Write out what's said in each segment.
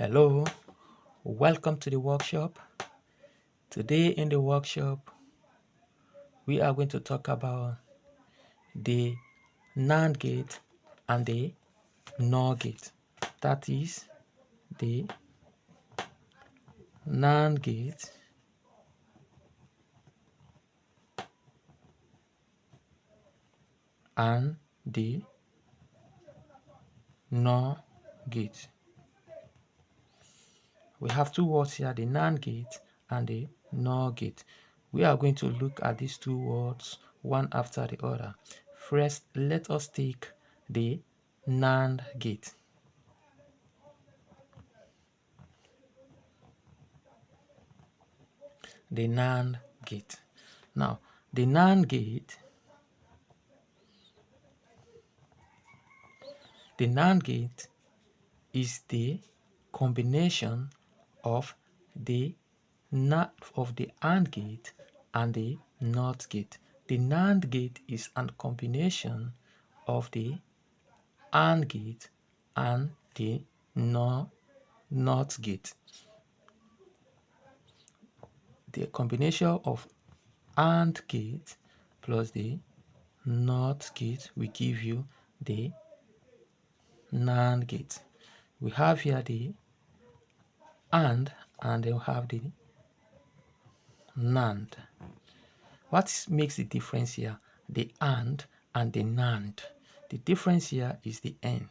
Hello, welcome to the workshop. Today in the workshop, we are going to talk about the NAND gate and the NOR gate. That is the NAND gate and the NOR gate. We have two words here, the NAND gate and the NOR gate. We are going to look at these two words one after the other. First, let us take the NAND gate. The NAND gate. Now, the NAND gate is the combination of the AND gate and the NOT gate. The NAND gate is a combination of the AND gate and the NOT gate. The combination of AND gate plus the NOT gate will give you the NAND gate. We have here the and then we have the NAND. What makes the difference here? The and the NAND. The difference here is the N.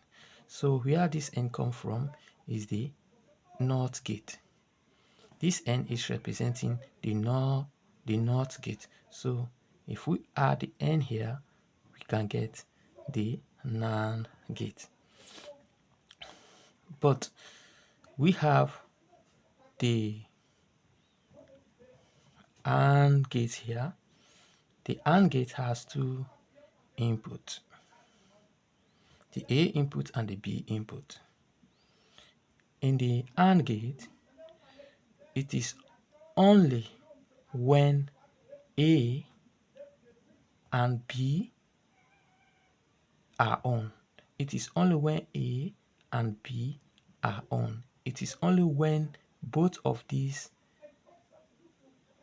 So where this N come from is the NOT gate. This N is representing the NOT gate. So if we add the N here, we can get the NAND gate. But we have the AND gate here. The AND gate has two inputs, the A input and the B input. In the AND gate, it is only when A and B are on. It is only when A and B are on. It is only when both of these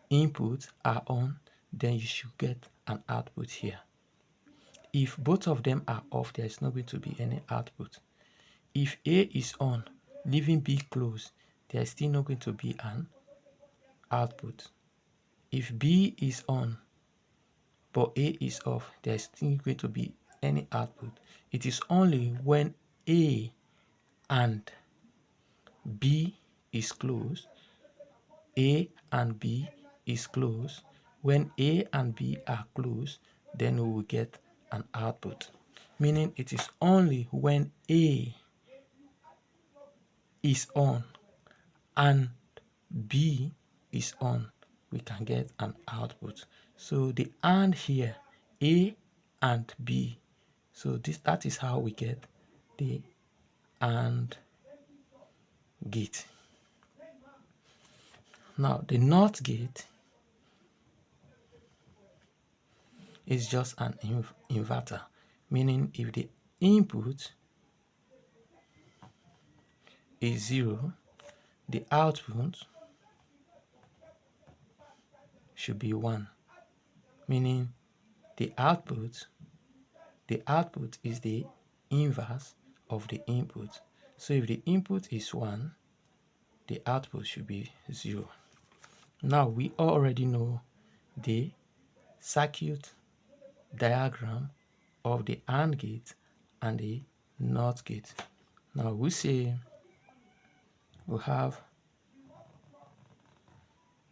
inputs are on, then you should get an output here. If both of them are off, there is not going to be any output. If A is on, leaving B closed, there is still not going to be an output. If B is on, but A is off, there is still going to be any output. It is only when A and B is closed, A and B is closed. When A and B are closed, then we will get an output. Meaning it is only when A is on and B is on, we can get an output. So the AND here, A and B. So that is how we get the AND gate. Now the NOT gate is just an inverter, meaning if the input is 0, the output should be 1, meaning the output is the inverse of the input. So if the input is 1, the output should be 0. Now we already know the circuit diagram of the AND gate and the NOT gate. Now we say we have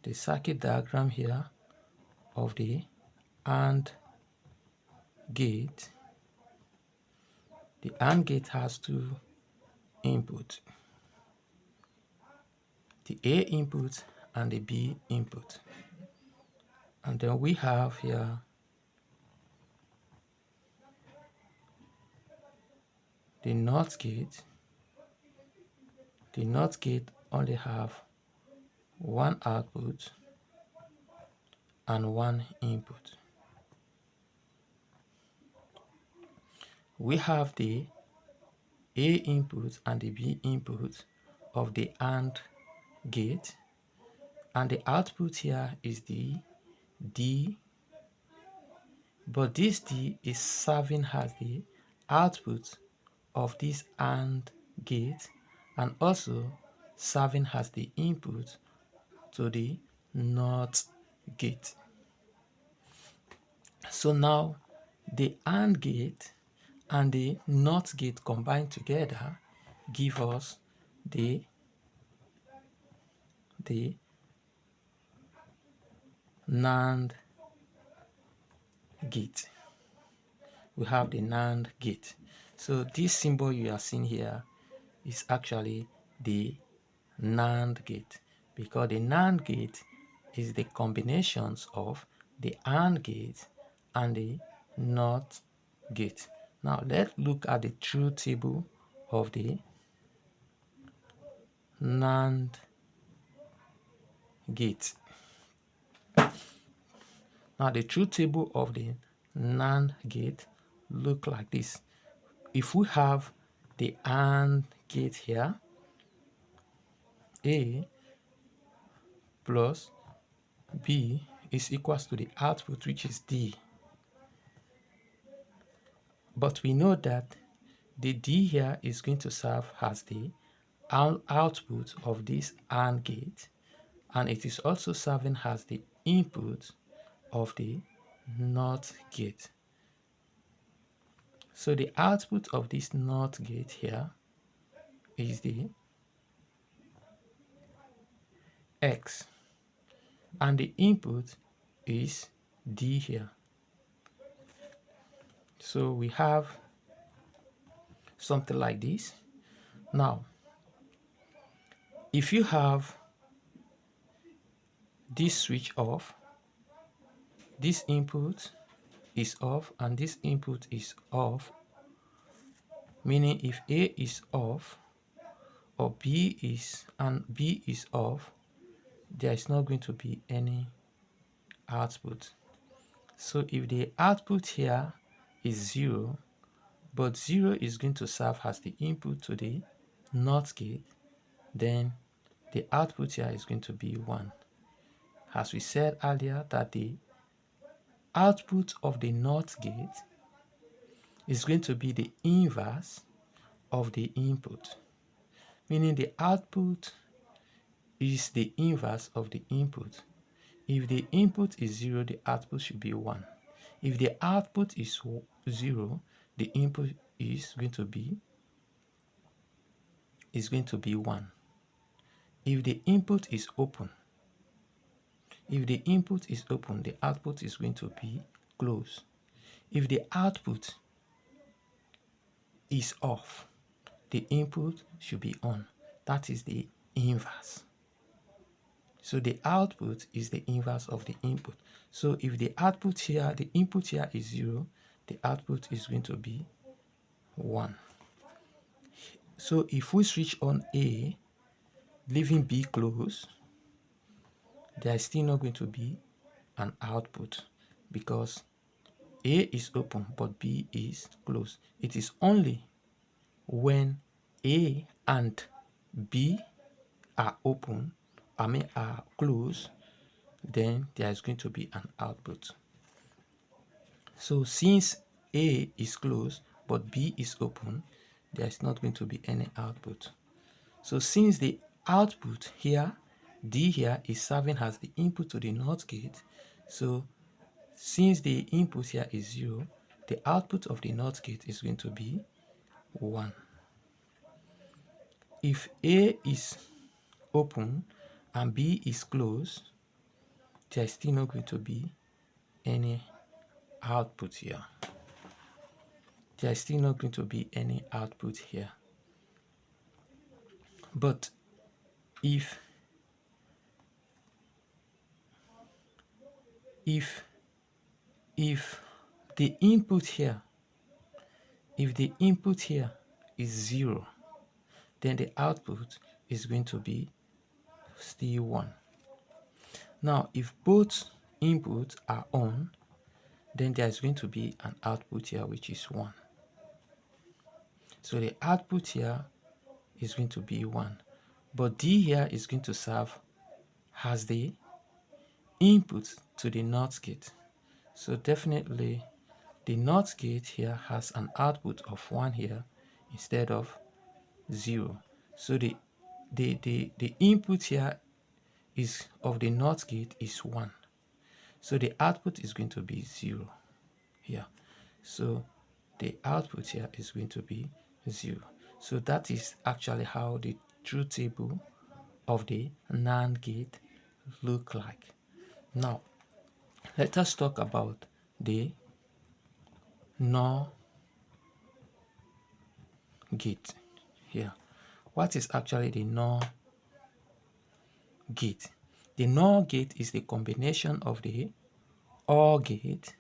the circuit diagram here of the AND gate. The AND gate has two inputs, the A input and the B input. And then we have here the NOT gate. The NOT gate only have one output and one input. We have the A input and the B input of the AND gate, and the output here is the D, but this D is serving as the output of this AND gate and also serving as the input to the NOT gate. So now the AND gate and the NOT gate combined together give us the NAND gate. We have the NAND gate. So this symbol you are seeing here is actually the NAND gate, because the NAND gate is the combinations of the AND gate and the NOT gate. Now let's look at the truth table of the NAND gate. Now the truth table of the NAND gate look like this. If we have the AND gate here, A plus B is equals to the output, which is D. But we know that the D here is going to serve as the output of this AND gate, and it is also serving as the input of the NOT gate. So the output of this NOT gate here is the X, and the input is D here. So we have something like this. Now, if you have this switch off, this input is off and this input is off, meaning if A is off or B is off, there is not going to be any output. So if the output here is 0, but 0 is going to serve as the input to the NOT gate, then the output here is going to be 1. As we said earlier, that the output of the NOT gate is going to be the inverse of the input, meaning the output is the inverse of the input. If the input is 0, the output should be 1. If the output is 0, the input is going to be 1. If the input is open, the output is going to be closed. If the output is off, the input should be on. That is the inverse. So the output is the inverse of the input. So if the output here, the input here is 0, the output is going to be 1. So if we switch on A, leaving B closed, there is still not going to be an output because A is open but B is closed. It is only when A and B are open, are closed, then there is going to be an output. So since A is closed but B is open, there is not going to be any output. So since the output here, D here, is serving as the input to the NOT gate, so since the input here is 0, the output of the NOT gate is going to be 1. If A is open and B is closed, there is still not going to be any output here. There is still not going to be any output here. But if the input here, is 0, then the output is going to be still 1. Now, if both inputs are on, then there is going to be an output here, which is 1. So the output here is going to be 1. But D here is going to serve as the input to the NOT gate. So definitely the NOT gate here has an output of 1 here instead of 0. So the input here is of the NOT gate is 1. So the output is going to be 0 here. So the output here is going to be 0. So that is actually how the truth table of the NAND gate look like. Now, let us talk about the NOR gate here. What is actually the NOR gate? The NOR gate is the combination of the OR gate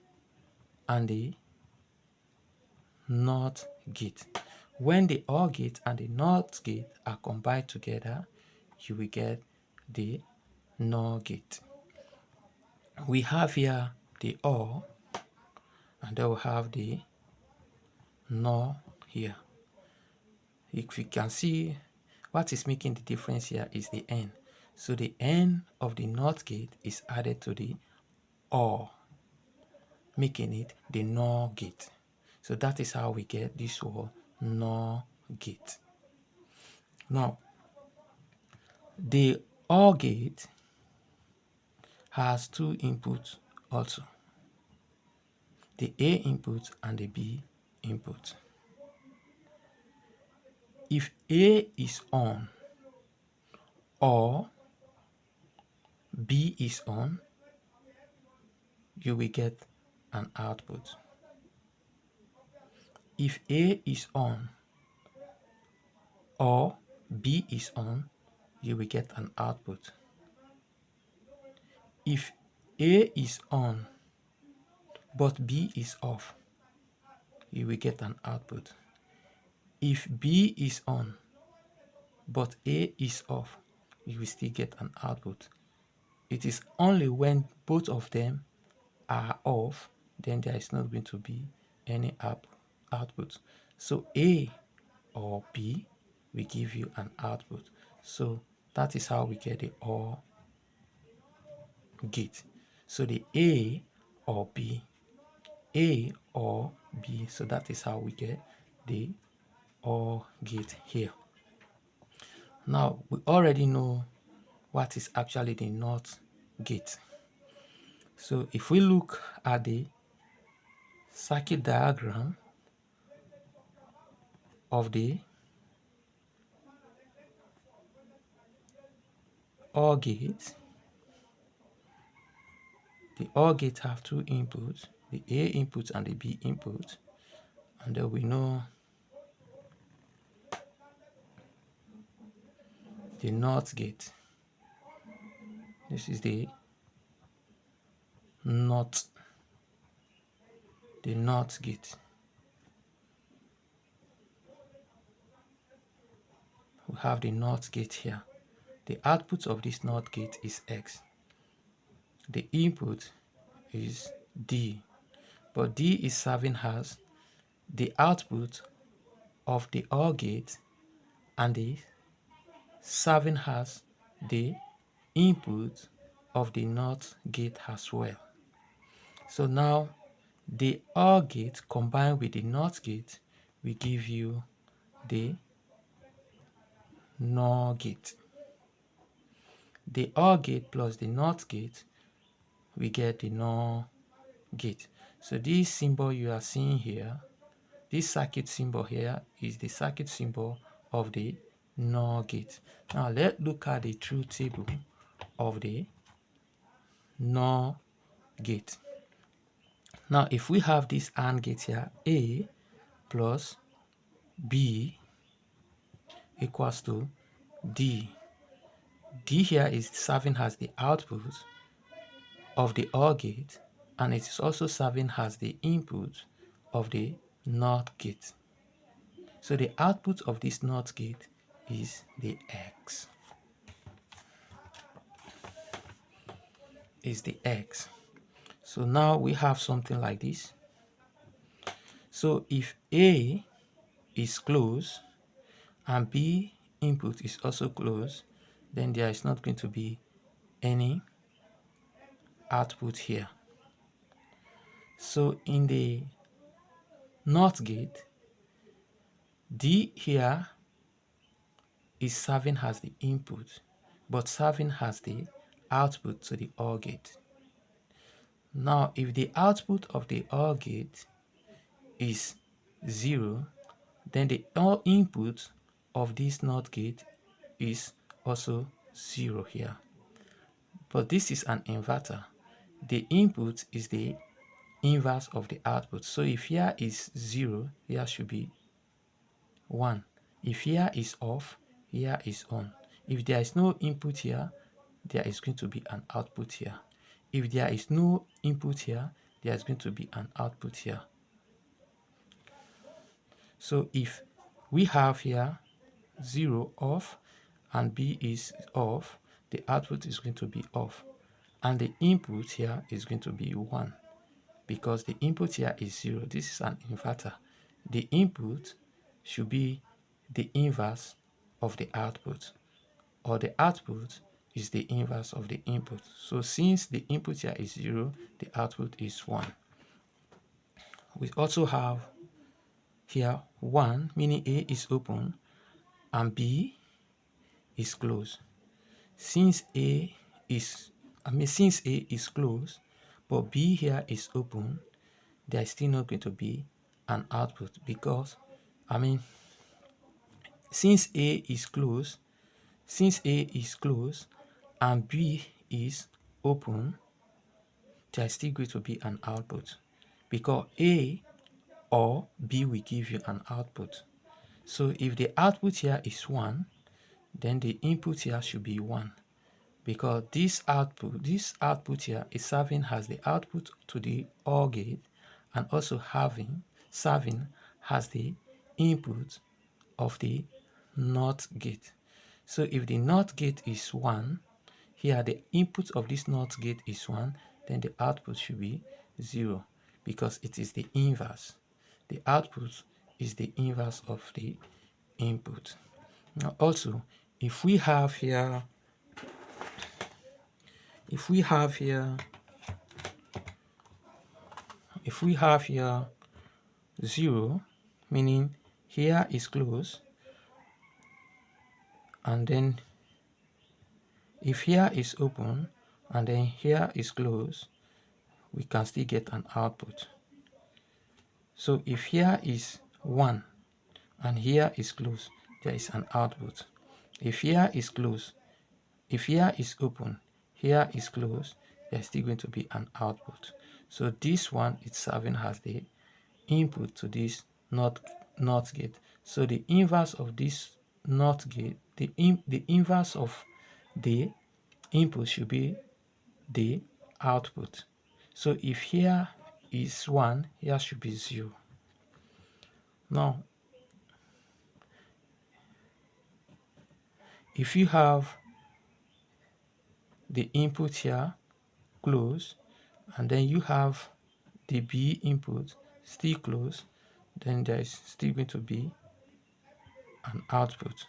and the NOT gate. When the OR gate and the NOT gate are combined together, you will get the NOR gate. We have here the OR, and then we have the NOR here. If you can see, what is making the difference here is the N. So the N of the NOT gate is added to the OR, making it the NOR gate. So that is how we get this word NOR gate. Now, the OR gate has two inputs also, the A input and the B input. If A is on or B is on, you will get an output. If A is on or B is on, you will get an output. If A is on but B is off, you will get an output. If B is on but A is off, you will still get an output. It is only when both of them are off, then there is not going to be any output. So A or B will give you an output. So that is how we get the OR gate. So the A or B, A or B, so that is how we get the OR gate here. Now we already know what is actually the NOT gate. So if we look at the circuit diagram of the OR gate, the OR gate have two inputs, the A input and the B input, and then we know the NOT gate. This is the NOT gate. We have the NOT gate here. The output of this NOT gate is X. The input is D, but D is serving as the output of the OR gate and the serving as the input of the NOT gate as well. So now the OR gate combined with the NOT gate will give you the NOR gate. The OR gate plus the NOT gate, we get the NOR gate. So this symbol you are seeing here, this circuit symbol here is the circuit symbol of the NOR gate. Now let's look at the truth table of the NOR gate. Now if we have this AND gate here, A plus B equals to D. D here is serving as the output of the OR gate, and it is also serving as the input of the NOT gate. So the output of this NOT gate is the X. So now we have something like this. So if A is closed and B input is also closed, then there is not going to be any output here. So in the NOT gate, D here is serving as the input, but serving as the output to the OR gate. Now, if the output of the OR gate is 0, then the OR input of this NOT gate is also 0 here. But this is an inverter. The input is the inverse of the output. So if here is 0, here should be 1. If here is off, here is on. If there is no input here, there is going to be an output here. If there is no input here, there is going to be an output here. So if we have here 0 off and B is off, the output is going to be off. And the input here is going to be 1 because the input here is 0. This is an inverter. The input should be the inverse of the output, or the output is the inverse of the input. So since the input here is 0, the output is 1. We also have here 1, meaning A is open and B is closed. Since A is closed, but B here is open, there is still not going to be an output because, since A is closed and B is open, there is still going to be an output because A or B will give you an output. So if the output here is 1, then the input here should be 1 because this output here is serving as the output to the OR gate and also serving as the input of the NOT gate. So if the NOT gate is 1, here the input of this NOT gate is 1, then the output should be 0 because it is the inverse. The output is the inverse of the input. Now also, if we have here 0, meaning here is closed, and then if here is open and then here is closed, we can still get an output. So if here is 1 and here is closed, there is an output. If here is closed, if here is open, here is closed, there is still going to be an output. So this one is serving as the input to this NOT gate. So the inverse of this NOT gate, the inverse of the input should be the output. So if here is 1, here should be 0. Now, if you have the input here closed and then you have the B input still closed, then there is still going to be an output.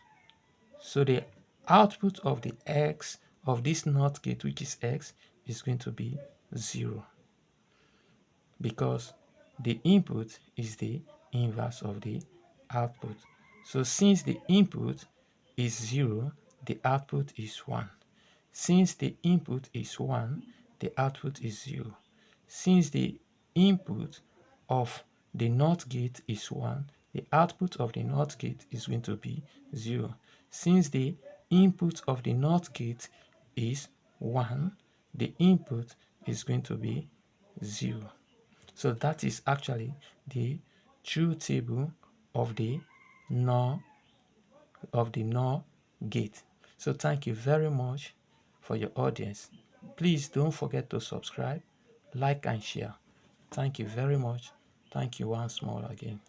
So the output of the X of this NOT gate, which is X, is going to be 0 because the input is the inverse of the output. So since the input is 0, the output is 1. Since the input is 1, the output is 0. Since the input of the NOT gate is 1, the output of the NOT gate is going to be 0. Since the input of the NOT gate is 1, the input is going to be 0. So that is actually the truth table of the NOR gate. So thank you very much for your audience. Please don't forget to subscribe, like and share. Thank you very much. Thank you once more again.